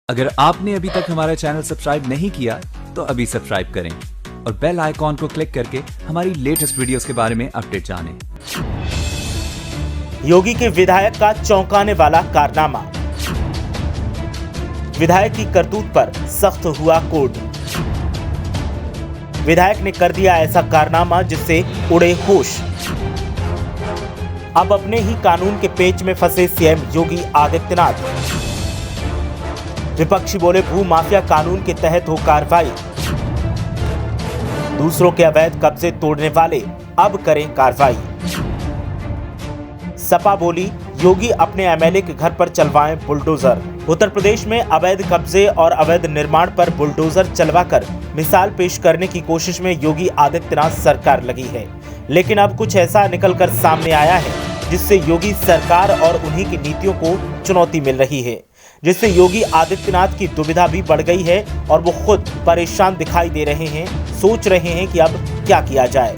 अगर आपने अभी तक हमारा चैनल सब्सक्राइब नहीं किया तो अभी सब्सक्राइब करें और बेल आइकॉन को क्लिक करके हमारी लेटेस्ट वीडियोस के बारे में अपडेट जानें। योगी के विधायक का चौंकाने वाला कारनामा। विधायक की करतूत पर सख्त हुआ कोर्ट। विधायक ने कर दिया ऐसा कारनामा जिससे उड़े होश। अब अपने ही कानून के पेच में फंसे सीएम योगी आदित्यनाथ। विपक्षी बोले भू माफिया कानून के तहत हो कार्रवाई। दूसरों के अवैध कब्जे तोड़ने वाले अब करें कार्रवाई। सपा बोली योगी अपने एमएलए के घर पर चलवाएं बुलडोजर। उत्तर प्रदेश में अवैध कब्जे और अवैध निर्माण पर बुलडोजर चलवाकर मिसाल पेश करने की कोशिश में योगी आदित्यनाथ सरकार लगी है, लेकिन अब कुछ ऐसा निकलकर सामने आया है जिससे योगी सरकार और उन्हीं की नीतियों को चुनौती मिल रही है, जिससे योगी आदित्यनाथ की दुविधा भी बढ़ गई है और वो खुद परेशान दिखाई दे रहे हैं, सोच रहे हैं कि अब क्या किया जाए।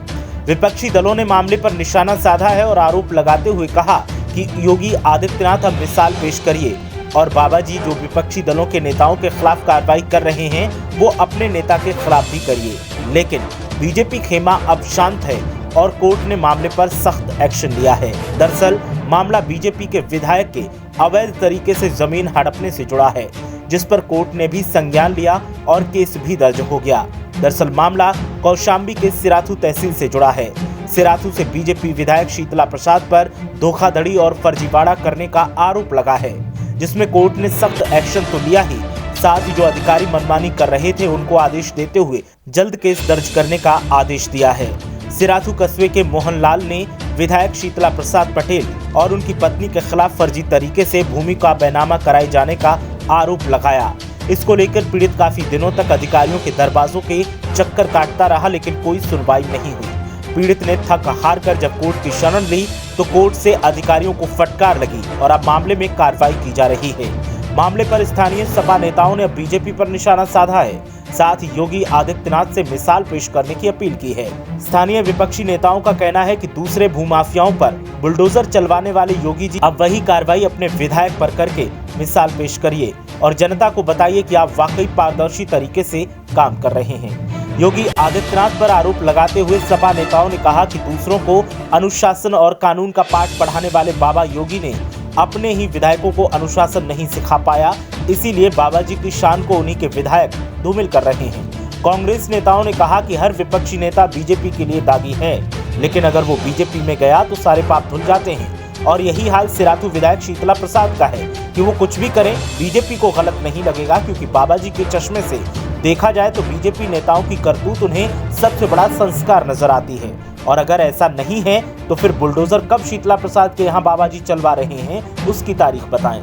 विपक्षी दलों ने मामले पर निशाना साधा है और आरोप लगाते हुए कहा कि योगी आदित्यनाथ अब मिसाल पेश करिए और बाबा जी जो विपक्षी दलों के नेताओं के खिलाफ कार्रवाई कर रहे हैं वो अपने नेता के खिलाफ भी करिए। लेकिन बीजेपी खेमा अब शांत है और कोर्ट ने मामले पर सख्त एक्शन लिया है। दरअसल मामला बीजेपी के विधायक के अवैध तरीके से जमीन हड़पने से जुड़ा है, जिस पर कोर्ट ने भी संज्ञान लिया और केस भी दर्ज हो गया। दरअसल मामला कौशाम्बी के सिराथू तहसील से जुड़ा है। सिराथू से बीजेपी विधायक शीतला प्रसाद पर धोखाधड़ी और फर्जीवाड़ा करने का आरोप लगा है, जिसमें कोर्ट ने सख्त एक्शन तो लिया ही, साथ ही जो अधिकारी मनमानी कर रहे थे उनको आदेश देते हुए जल्द केस दर्ज करने का आदेश दिया है। सिराथू कस्बे के मोहनलाल ने विधायक शीतला प्रसाद पटेल और उनकी पत्नी के खिलाफ फर्जी तरीके से भूमि का बैनामा कराए जाने का आरोप लगाया। इसको लेकर पीड़ित काफी दिनों तक अधिकारियों के दरवाजों के चक्कर काटता रहा, लेकिन कोई सुनवाई नहीं हुई। पीड़ित ने थक हार कर जब कोर्ट की शरण ली तो कोर्ट से अधिकारियों को फटकार लगी और अब मामले में कार्रवाई की जा रही है। मामले पर स्थानीय सपा नेताओं ने बीजेपी पर निशाना साधा है, साथ ही योगी आदित्यनाथ से मिसाल पेश करने की अपील की है। स्थानीय विपक्षी नेताओं का कहना है कि दूसरे भूमाफियाओं पर बुलडोजर चलवाने वाले योगी जी अब वही कार्रवाई अपने विधायक पर करके मिसाल पेश करिए और जनता को बताइए कि आप वाकई पारदर्शी तरीके से काम कर रहे हैं। योगी आदित्यनाथ पर आरोप लगाते हुए सपा नेताओं ने कहा कि दूसरों को अनुशासन और कानून का पाठ पढ़ाने वाले बाबा योगी ने अपने ही विधायकों को अनुशासन नहीं सिखा पाया, इसीलिए बाबा जी की शान को उन्हीं के विधायक धूमिल कर रहे हैं। कांग्रेस नेताओं ने कहा कि हर विपक्षी नेता बीजेपी के लिए दागी है, लेकिन अगर वो बीजेपी में गया तो सारे पाप धुल जाते हैं और यही हाल सिराथू विधायक शीतला प्रसाद का है कि वो कुछ भी करें बीजेपी को गलत नहीं लगेगा, क्योंकि बाबा जी के चश्मे से देखा जाए तो बीजेपी नेताओं की करतूत उन्हें सबसे बड़ा संस्कार नजर आती है। और अगर ऐसा नहीं है तो फिर बुलडोजर कब शीतला प्रसाद के यहाँ बाबा जी चलवा रहे हैं उसकी तारीख बताएं।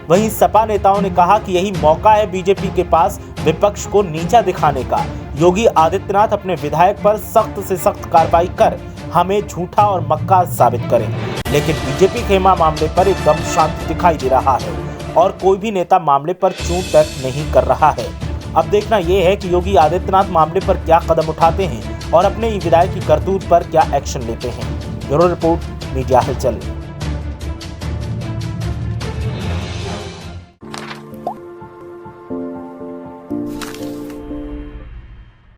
वहीं सपा नेताओं ने कहा कि यही मौका है बीजेपी के पास विपक्ष को नीचा दिखाने का। योगी आदित्यनाथ अपने विधायक पर सख्त से सख्त कार्रवाई कर हमें झूठा और मक्का साबित करें, लेकिन बीजेपी खेमा मामले पर एकदम शांत दिखाई दे रहा है और कोई भी नेता मामले पर चूं तक नहीं कर रहा है। अब देखना यह है कि योगी आदित्यनाथ मामले पर क्या कदम उठाते हैं और अपने विधायक की करतूत पर क्या एक्शन लेते हैं। ब्यूरो रिपोर्ट, मीडिया हलचल।